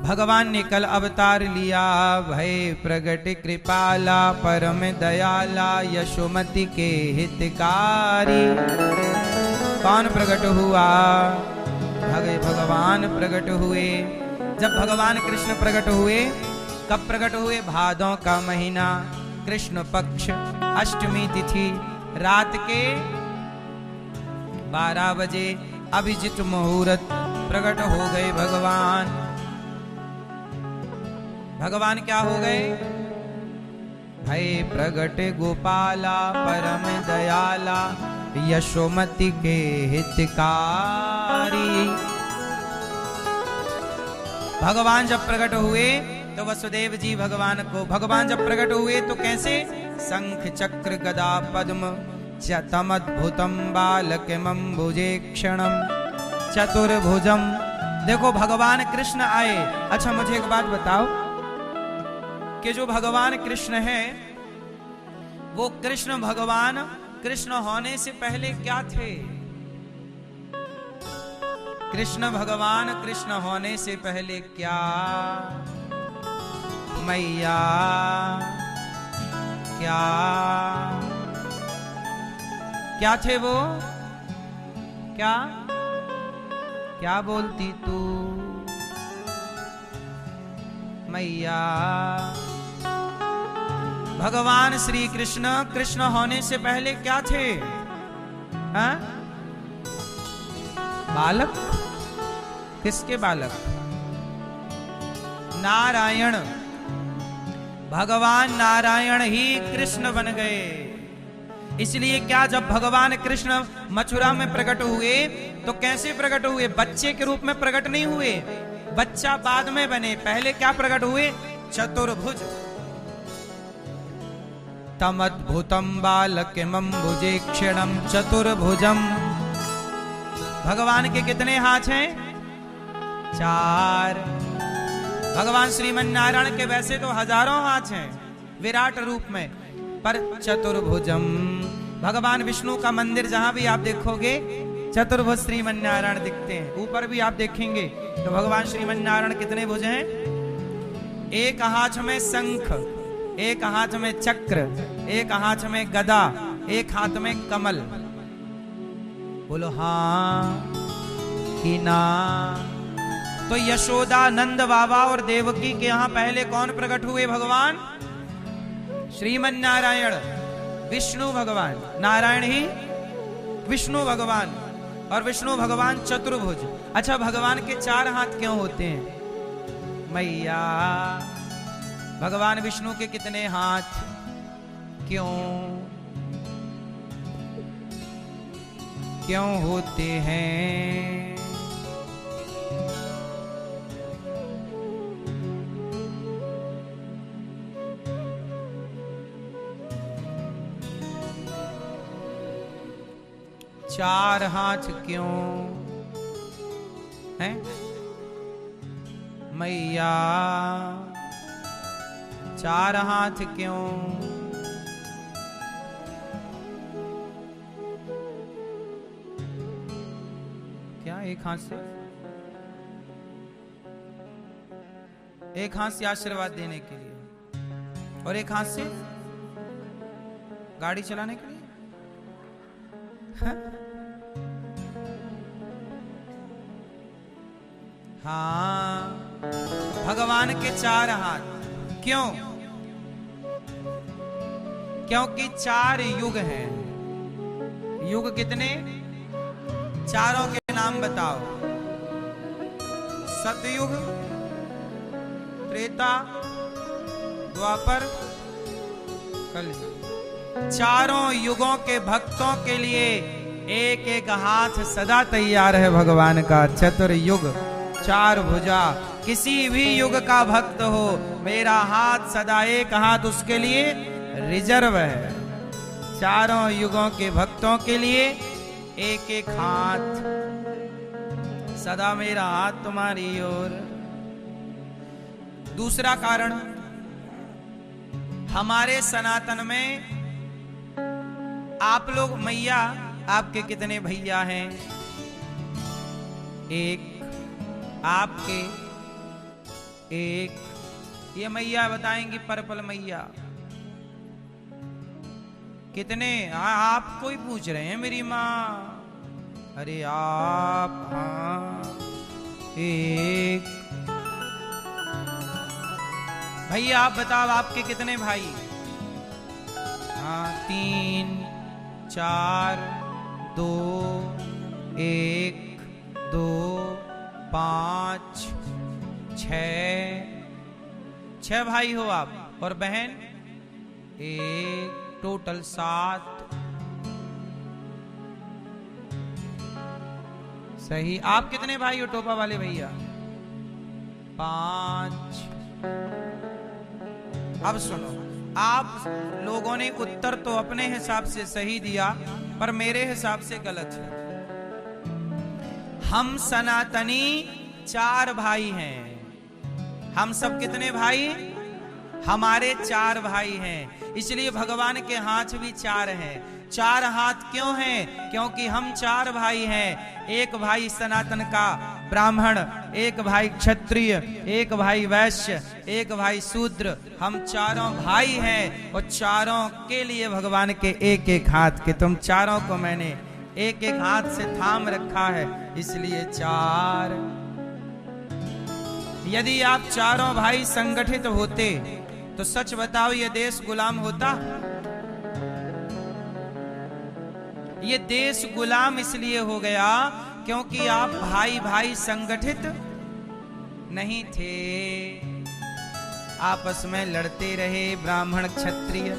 भगवान ने कल अवतार लिया, भय प्रगट कृपाला परम दयाला यशोमति के हितकारी। कौन प्रकट हुआ? भगवान प्रकट हुए। जब भगवान कृष्ण प्रकट हुए, कब प्रकट हुए? भादों का महीना, कृष्ण पक्ष, अष्टमी तिथि, रात के 12 बजे अभिजित मुहूर्त प्रकट हो गए भगवान। भगवान क्या हो गए? भय प्रगट गोपाला परम दयाला यशोमति के हितकारी। भगवान जब प्रकट हुए तो वसुदेव जी भगवान जब प्रकट हुए तो कैसे? शंख चक्र गदा पद्म चतमद्भुतम बालकमंबुजे क्षणम चतुर्भुजम। देखो भगवान कृष्ण आए। अच्छा मुझे एक बात बताओ कि जो भगवान कृष्ण है वो कृष्ण भगवान कृष्ण होने से पहले क्या थे? कृष्ण भगवान कृष्ण होने से पहले क्या? मैया क्या थे वो? क्या बोलती तू मैया? भगवान श्री कृष्ण कृष्ण होने से पहले क्या थे? हा? बालक। किसके बालक? नारायण। भगवान नारायण ही कृष्ण बन गए। इसलिए क्या जब भगवान कृष्ण मथुरा में प्रकट हुए तो कैसे प्रकट हुए? बच्चे के रूप में प्रकट नहीं हुए, बच्चा बाद में बने। पहले क्या प्रकट हुए? चतुर्भुज। तमद्भुतम बालकमंबुजे क्षणम चतुर्भुजम। भगवान के कितने हाथ हैं? 4। भगवान श्रीमन नारायण के वैसे तो हजारों हाथ हैं विराट रूप में, पर चतुर्भुजम। भगवान विष्णु का मंदिर जहां भी आप देखोगे चतुर्भुज श्रीमन नारायण दिखते हैं। ऊपर भी आप देखेंगे तो भगवान श्रीमन नारायण कितने भुज हैं? एक हाथ में शंख, एक हाथ में चक्र, एक हाथ में गदा, एक हाथ में कमल। बोलो हाँ कि ना? तो यशोदा नंद बाबा और देवकी के यहां पहले कौन प्रकट हुए? भगवान श्रीमन नारायण, विष्णु भगवान। नारायण ही विष्णु भगवान, और विष्णु भगवान चतुर्भुज। अच्छा भगवान के 4 हाथ क्यों होते हैं? मैया भगवान विष्णु के कितने हाथ? क्यों होते हैं? चार हाथ क्यों हैं? मैया 4 हाथ क्यों? क्या एक हाथ से? एक हाथ से आशीर्वाद देने के लिए और एक हाथ से गाड़ी चलाने के लिए। हाँ, भगवान के 4 हाथ क्यों? क्योंकि 4 युग हैं। युग कितने? चारों के नाम बताओ। सतयुग, त्रेता, द्वापर, कलयुग। चारों युगों के भक्तों के लिए एक एक हाथ सदा तैयार है भगवान का। चतुर्युग, 4 भुजा। किसी भी युग का भक्त हो, मेरा हाथ सदा, एक हाथ उसके लिए रिजर्व है। चारों युगों के भक्तों के लिए एक एक हाथ, सदा मेरा हाथ तुम्हारी ओर। दूसरा कारण, हमारे सनातन में आप लोग, मैया आपके कितने भैया हैं? एक। आपके एक, ये मैया बताएंगी पर्पल मैया कितने। आपको ही पूछ रहे हैं मेरी माँ। अरे आप, हाँ, एक। भैया आप बताओ आपके कितने भाई? हाँ, 3, 4, 2, 1, 2, 5, 6 भाई हो आप। और बहन 1, टोटल 7। सही। आप कितने भाई हो टोपा वाले भैया? 5। अब सुनो, आप लोगों ने उत्तर तो अपने हिसाब से सही दिया, पर मेरे हिसाब से गलत है। हम सनातनी 4 भाई हैं। हम सब कितने भाई? हमारे 4 भाई हैं। इसलिए भगवान के हाथ भी 4 हैं। 4 हाथ क्यों हैं? क्योंकि हम 4 भाई हैं। एक भाई सनातन का ब्राह्मण, एक भाई क्षत्रिय, एक भाई वैश्य, एक भाई शूद्र। हम चारों भाई हैं और चारों के लिए भगवान के एक एक हाथ के, तुम चारों को मैंने एक एक हाथ से थाम रखा है, इसलिए 4। यदि आप चारों भाई संगठित होते तो सच बताओ ये देश गुलाम होता? ये देश गुलाम इसलिए हो गया क्योंकि आप भाई भाई संगठित नहीं थे। आपस में लड़ते रहे, ब्राह्मण क्षत्रिय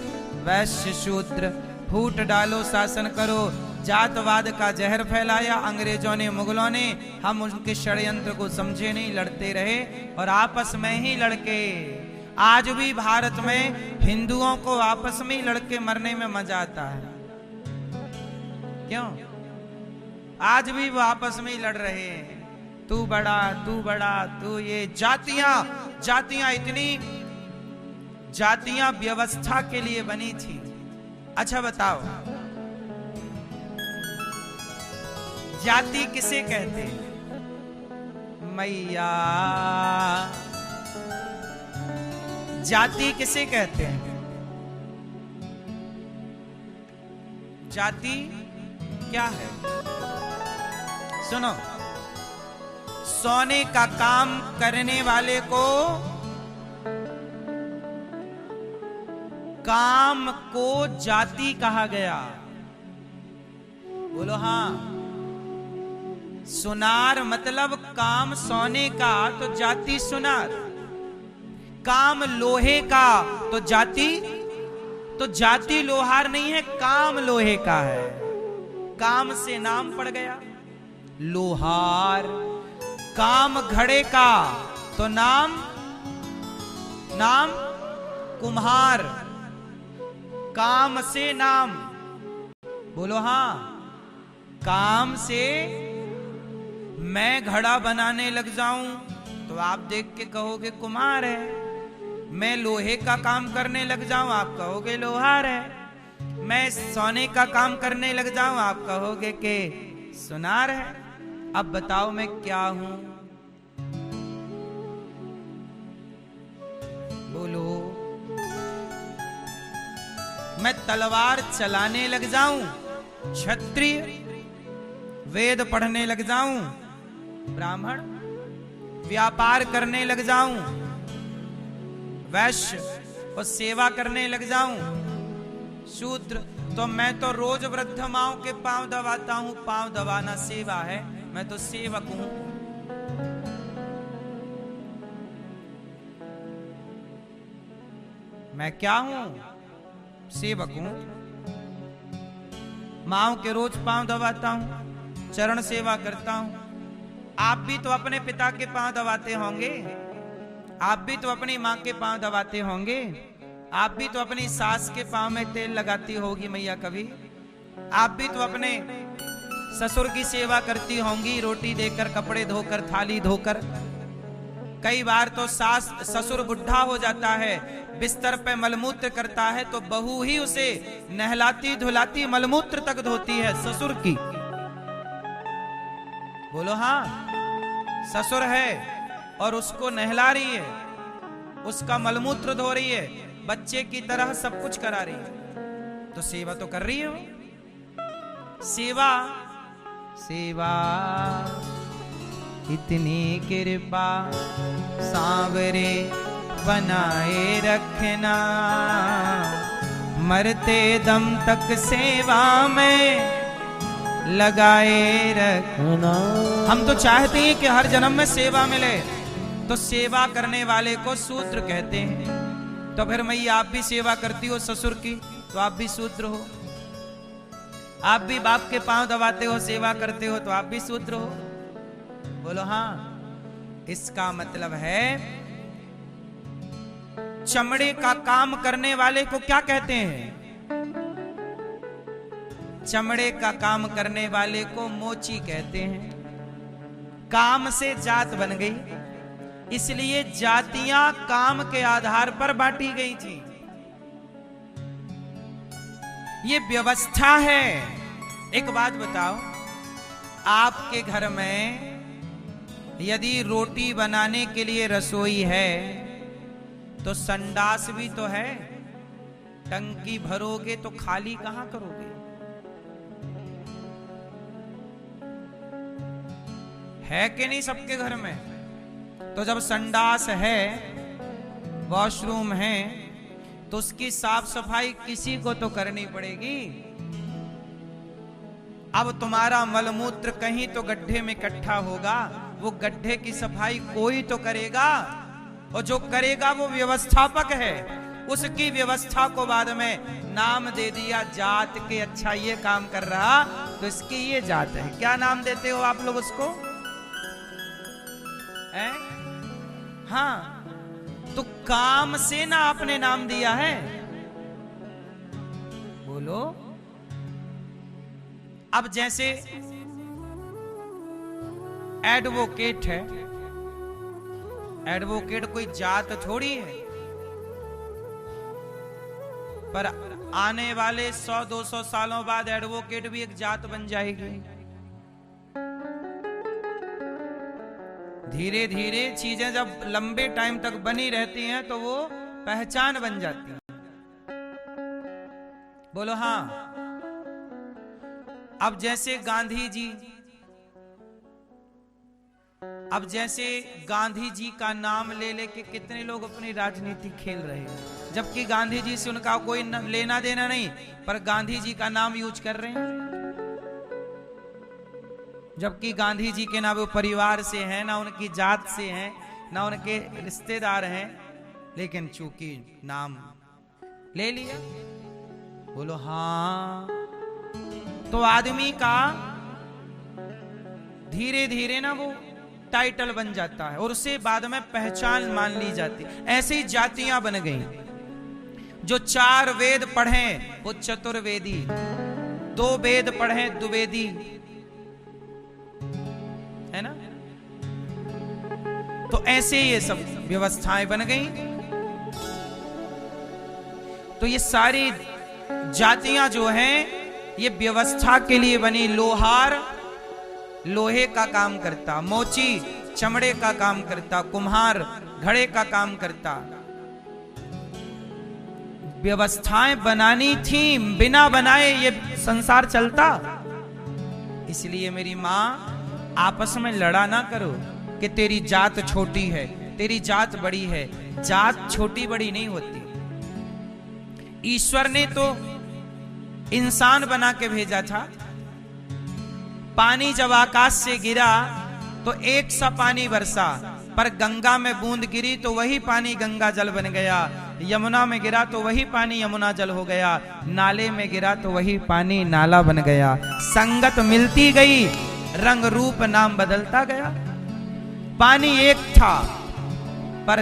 वैश्य शूद्र। फूट डालो शासन करो, जातवाद का जहर फैलाया अंग्रेजों ने, मुगलों ने। हम उनके षड्यंत्र को समझे नहीं, लड़ते रहे और आपस में ही लड़के। आज भी भारत में हिंदुओं को आपस में ही लड़के मरने में मजा आता है। क्यों? आज भी वो आपस में ही लड़ रहे हैं। तू बड़ा, तू बड़ा, तू ये। जातियां इतनी जातियां व्यवस्था के लिए बनी थी। अच्छा बताओ, जाति किसे कहते हैं? मैया, जाति किसे कहते हैं? जाति क्या है? सुनो, सोने का काम करने वाले को काम को जाति कहा गया। बोलो हाँ। सुनार मतलब काम सोने का, तो जाति सुनार। काम लोहे का, तो जाति लोहार नहीं है, काम लोहे का है। काम से नाम पड़ गया लोहार। काम घड़े का, तो नाम कुम्हार। काम से नाम। बोलो हाँ। काम से मैं घड़ा बनाने लग जाऊं तो आप देख के कहोगे कुम्हार है। मैं लोहे का काम करने लग जाऊं, आप कहोगे लोहार है। मैं सोने का काम करने लग जाऊं, आप कहोगे कि सुनार है। अब बताओ मैं क्या हूं? बोलो। मैं तलवार चलाने लग जाऊं, क्षत्रिय। वेद पढ़ने लग जाऊं, ब्राह्मण। व्यापार करने लग जाऊं, वैश्य। और सेवा करने लग जाऊं, शूद्र। तो मैं तो रोज वृद्ध माओं के पांव दबाता हूं। पांव दबाना सेवा है, मैं तो सेवक हूं। मैं क्या हूं? सेवक हूं। माओं के रोज पांव दबाता हूं, चरण सेवा करता हूं। आप भी तो अपने पिता के पांव दबाते होंगे, आप भी तो अपनी मां के पांव दबाते होंगे, आप भी तो अपनी सास के पांव में तेल लगाती होगी मैया कभी। आप भी तो अपने ससुर की सेवा करती होंगी, रोटी देकर, कपड़े धोकर, थाली धोकर। कई बार तो सास ससुर बुढ़ा हो जाता है, बिस्तर पे मलमूत्र करता है, तो बहू ही उसे नहलाती धुलाती मलमूत्र तक धोती है ससुर की। बोलो हाँ। ससुर है और उसको नहला रही है, उसका मलमूत्र धो रही है, बच्चे की तरह सब कुछ करा रही है, तो सेवा तो कर रही हो। सेवा सेवा इतनी कृपा सांवरे बनाए रखना, मरते दम तक सेवा में लगाए रखना। हम तो चाहते हैं कि हर जन्म में सेवा मिले, तो सेवा करने वाले को शूद्र कहते हैं। तो फिर मैया आप भी सेवा करती हो ससुर की, तो आप भी शूद्र हो। आप भी बाप के पांव दबाते हो, सेवा करते हो, तो आप भी शूद्र हो। बोलो हाँ। इसका मतलब है चमड़े का काम करने वाले को क्या कहते हैं? चमड़े का काम करने वाले को मोची कहते हैं। काम से जात बन गई, इसलिए जातियां काम के आधार पर बांटी गई थी। ये व्यवस्था है। एक बात बताओ, आपके घर में यदि रोटी बनाने के लिए रसोई है तो संडास भी तो है। टंकी भरोगे तो खाली कहां करोगे? है कि नहीं सबके घर में? तो जब संडास है, वॉशरूम है, तो उसकी साफ सफाई किसी को तो करनी पड़ेगी। अब तुम्हारा मलमूत्र कहीं तो गड्ढे में इकट्ठा होगा, वो गड्ढे की सफाई कोई तो करेगा, और जो करेगा वो व्यवस्थापक है। उसकी व्यवस्था को बाद में नाम दे दिया जात के, अच्छा ये काम कर रहा तो इसकी ये जात है। क्या नाम देते हो आप लोग उसको? है? हाँ, तो काम से ना आपने नाम दिया है। बोलो। अब जैसे एडवोकेट है, एडवोकेट कोई जात थोड़ी है, पर आने वाले 100-200 सालों बाद एडवोकेट भी एक जात बन जाएगी। धीरे धीरे चीजें जब लंबे टाइम तक बनी रहती हैं तो वो पहचान बन जाती है। बोलो हाँ। अब जैसे गांधी जी, अब जैसे गांधी जी का नाम ले लेके कितने लोग अपनी राजनीति खेल रहे हैं, जबकि गांधी जी से उनका कोई लेना देना नहीं, पर गांधी जी का नाम यूज कर रहे हैं। जबकि गांधी जी के ना वो परिवार से हैं, ना उनकी जात से हैं, ना उनके रिश्तेदार हैं, लेकिन चूंकि नाम ले लिया। बोलो हाँ। तो आदमी का धीरे धीरे ना वो टाइटल बन जाता है और उसे बाद में पहचान मान ली जाती। ऐसे ही जातियां बन गई। जो 4 वेद पढ़े वो चतुर्वेदी, 2 वेद पढ़े द्विवेदी, है ना? तो ऐसे ये सब व्यवस्थाएं बन गई। तो ये सारी जातियां जो हैं ये व्यवस्था के लिए बनी। लोहार लोहे का काम करता, मोची चमड़े का काम करता, कुम्हार घड़े का काम करता। व्यवस्थाएं बनानी थी, बिना बनाए ये संसार चलता। इसलिए मेरी मां, आपस में लड़ा ना करो कि तेरी जात छोटी है, तेरी जात बड़ी है। जात छोटी बड़ी नहीं होती। ईश्वर ने तो इंसान बना के भेजा था। पानी जब आकाश से गिरा तो एक सा पानी बरसा, पर गंगा में बूंद गिरी तो वही पानी गंगा जल बन गया। यमुना में गिरा तो वही पानी यमुना जल हो गया। नाले में गिरा तो वही पानी नाला बन गया। संगत मिलती गई, रंग रूप नाम बदलता गया। पानी एक था, पर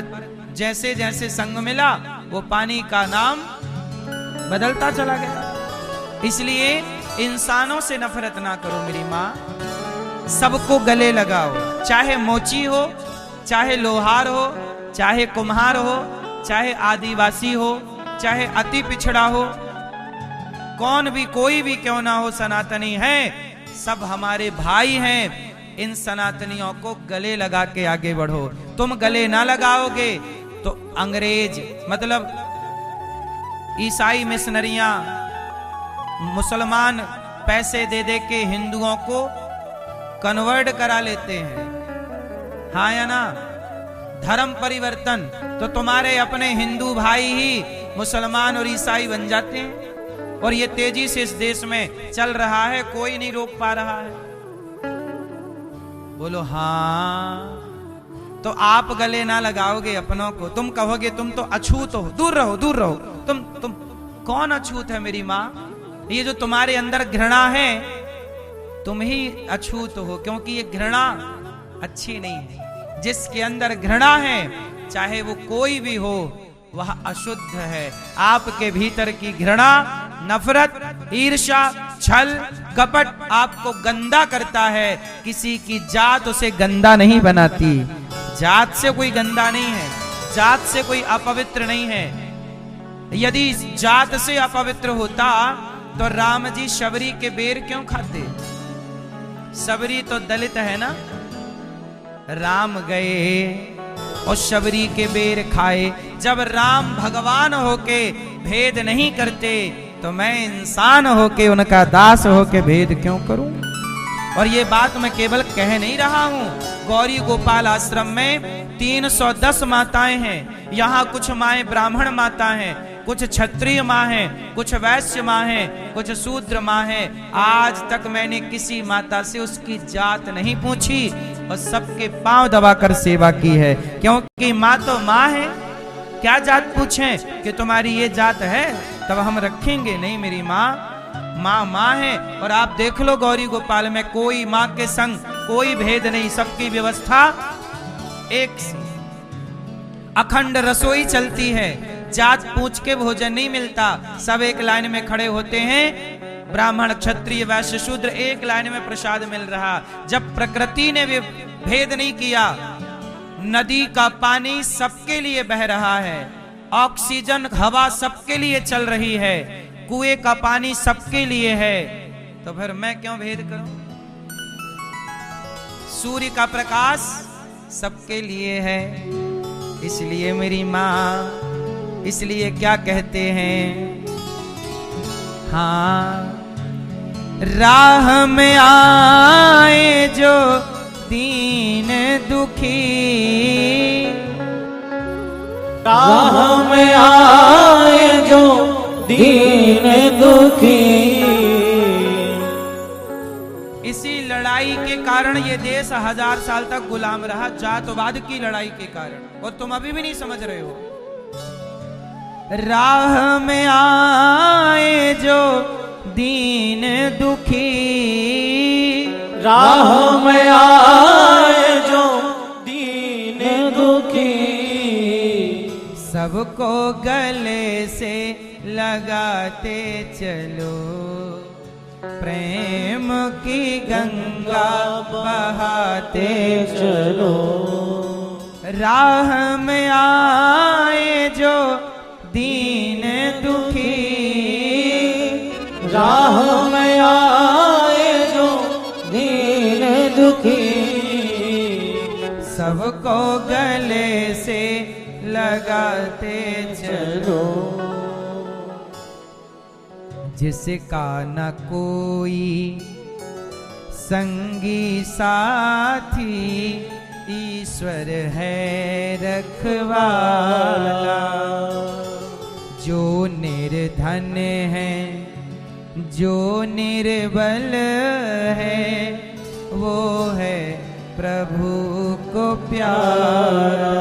जैसे जैसे संग मिला वो पानी का नाम बदलता चला गया। इसलिए इंसानों से नफरत ना करो मेरी माँ, सबको गले लगाओ। चाहे मोची हो, चाहे लोहार हो, चाहे कुम्हार हो, चाहे आदिवासी हो, चाहे अति पिछड़ा हो, कौन भी कोई भी क्यों ना हो, सनातनी है, सब हमारे भाई हैं। इन सनातनियों को गले लगा के आगे बढ़ो। तुम गले ना लगाओगे तो अंग्रेज मतलब ईसाई मिशनरियां, मुसलमान पैसे दे दे के हिंदुओं को कन्वर्ट करा लेते हैं, हाँ या ना? धर्म परिवर्तन, तो तुम्हारे अपने हिंदू भाई ही मुसलमान और ईसाई बन जाते हैं, और ये तेजी से इस देश में चल रहा है, कोई नहीं रोक पा रहा है। बोलो हाँ। तो आप गले ना लगाओगे अपनों को, तुम कहोगे तुम तो अछूत हो, दूर रहो दूर रहो। तुम कौन अछूत है मेरी माँ? ये जो तुम्हारे अंदर घृणा है तुम ही अछूत हो, क्योंकि ये घृणा अच्छी नहीं है। जिसके अंदर घृणा है चाहे वो कोई भी हो वह अशुद्ध है। आपके भीतर की घृणा, नफरत, ईर्ष्या, छल, कपट आपको गंदा करता है। किसी की जात उसे गंदा नहीं बनाती। जात से कोई गंदा नहीं है, जात से कोई अपवित्र नहीं है। यदि जात से अपवित्र होता तो राम जी शबरी के बेर क्यों खाते? शबरी तो दलित है ना। राम गए और शबरी के बेर खाए। जब राम भगवान होके भेद नहीं करते तो मैं इंसान होके उनका दास होके भेद क्यों करूं? और ये बात मैं केवल कह नहीं रहा हूं। गौरी गोपाल आश्रम में 310 माताएं हैं। यहाँ कुछ माएं ब्राह्मण माता हैं, कुछ क्षत्रिय माँ हैं, कुछ वैश्य माँ हैं, कुछ शूद्र माँ हैं। आज तक मैंने किसी माता से उसकी जात नहीं पूछी और सबके पांव दबाकर सेवा की है, क्योंकि माँ तो माँ है। क्या जात पूछें कि तुम्हारी ये जात है तब हम रखेंगे? नहीं, मेरी माँ माँ माँ है। और आप देख लो गौरी गोपाल में कोई माँ के संग कोई भेद नहीं, सबकी व्यवस्था एक सी, अखंड रसोई चलती है। जात पूछ के भोजन नहीं मिलता। सब एक लाइन में खड़े होते हैं, ब्राह्मण क्षत्रिय वैश्य शूद्र एक लाइन में प्रसाद मिल रहा। जब प्रकृति ने भी भेद नहीं किया, नदी का पानी सबके लिए बह रहा है, ऑक्सीजन हवा सबके लिए चल रही है, कुएं का पानी सबके लिए है, तो फिर मैं क्यों भेद करूं? सूर्य का प्रकाश सबके लिए है। इसलिए मेरी माँ, इसलिए क्या कहते हैं, हाँ, राह में आए जो दीन दुखी, राह में आए जो दीन दुखी। इसी लड़ाई के कारण ये देश 1000 साल तक गुलाम रहा, जातवाद की लड़ाई के कारण, और तुम अभी भी नहीं समझ रहे हो। राह में आए जो दीन दुखी, राह में आए जो दीन दुखी, सबको गले से लगाते चलो, प्रेम की गंगा बहाते चलो। राह में आए जो दीन दुखी, राह में आए जो दीन दुखी, सबको गले से लगाते चलो। जिसका न कोई संगी साथी, ईश्वर है रखवाला। जो निर्धन है, जो निर्बल है, वो है प्रभु को प्यारा।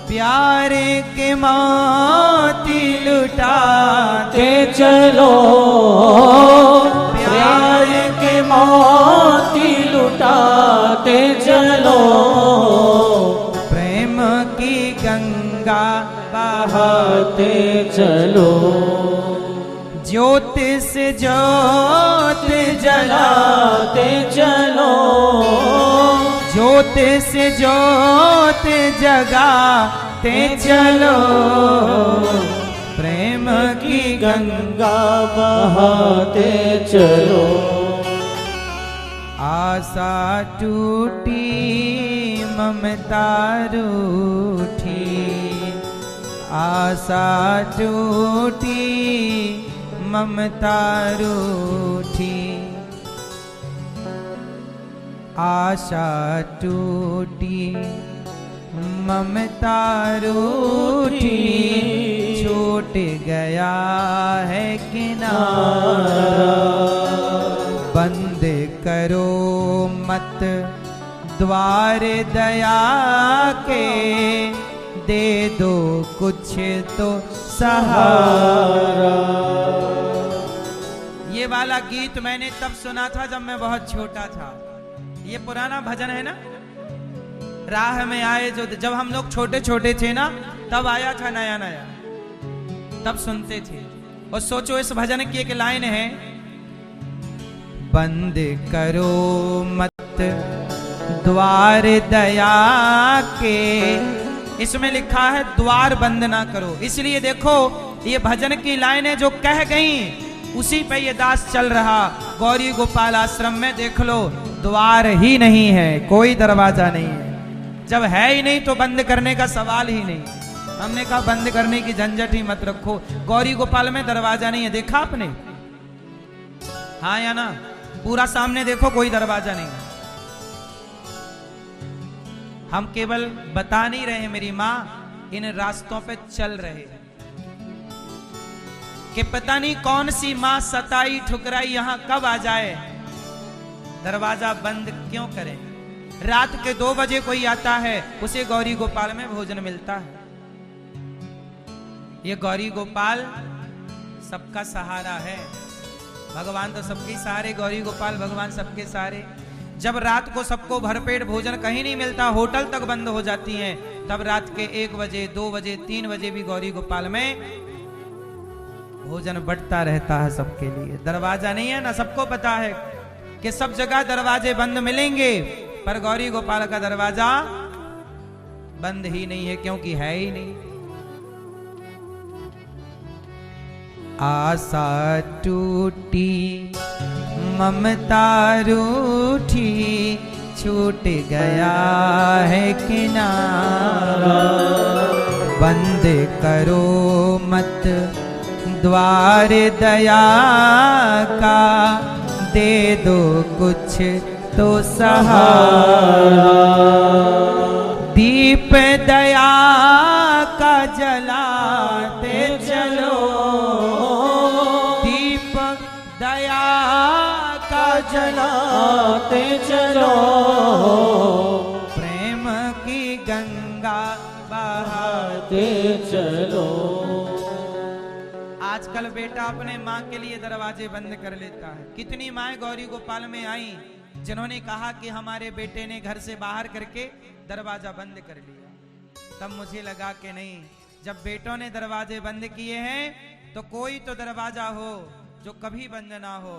प्यारे के मोती लुटाते चलो, प्यारे के मोती लुटाते चलो, प्रेम की गंगा बहाते चलो। ज्योतिष ज्योत जलाते चलो, ज्योतिष ज्योत जगाते चलो, प्रेम की गंगा बहाते चलो। आशा टूटी ममता रूठी, आशा टूटी ममता रूठी, आशा टूटी ममता रूठी, छूट गया है किनारा। बंद करो मत द्वार दया के, दे दो कुछ तो सहारा। ये वाला गीत मैंने तब सुना था जब मैं बहुत छोटा था। ये पुराना भजन है ना, राह में आए जो, जब हम लोग छोटे छोटे थे ना तब आया था नया नया, तब सुनते थे। और सोचो इस भजन की एक लाइन है, बंद करो मत द्वार दया के। इसमें लिखा है द्वार बंद ना करो। इसलिए देखो ये भजन की लाइनें जो कह गई उसी पे ये दास चल रहा। गौरी गोपाल आश्रम में देख लो द्वार ही नहीं है, कोई दरवाजा नहीं है। जब है ही नहीं तो बंद करने का सवाल ही नहीं। हमने कहा बंद करने की झंझट ही मत रखो। गौरी गोपाल में दरवाजा नहीं है, देखा आपने? हाँ या ना? पूरा सामने देखो, कोई दरवाजा नहीं। हम केवल बता नहीं रहे मेरी माँ, इन रास्तों पे चल रहे हैं कि पता नहीं कौन सी माँ सताई ठुकराई यहां कब आ जाए। दरवाजा बंद क्यों करें? रात के 2 बजे कोई आता है, उसे गौरी गोपाल में भोजन मिलता है। ये गौरी गोपाल सबका सहारा है। भगवान तो सबके सहारे, गौरी गोपाल भगवान सबके सहारे। जब रात को सबको भरपेट भोजन कहीं नहीं मिलता, होटल तक बंद हो जाती हैं, तब रात के 1 बजे 2 बजे 3 बजे भी गौरी गोपाल में भोजन बढ़ता रहता है सबके लिए। दरवाजा नहीं है ना, सबको पता है कि सब जगह दरवाजे बंद मिलेंगे, पर गौरी गोपाल का दरवाजा बंद ही नहीं है, क्योंकि है ही नहीं। आशा टूटी ममता रूठी, छूट गया है किनारा। बंद करो मत द्वार दया का, दे दो कुछ तो सहारा। दीप दया का जलाते चलो, दीप दया का जलाते चलो, प्रेम की गंगा बहाते चलो। आजकल बेटा अपने माँ के लिए दरवाजे बंद कर लेता है। कितनी माएं गौरी गोपाल में आई जिन्होंने कहा कि हमारे बेटे ने घर से बाहर करके दरवाजा बंद कर लिया। तब मुझे लगा कि नहीं, जब बेटों ने दरवाजे बंद किए हैं तो कोई तो दरवाजा हो जो कभी बंद ना हो।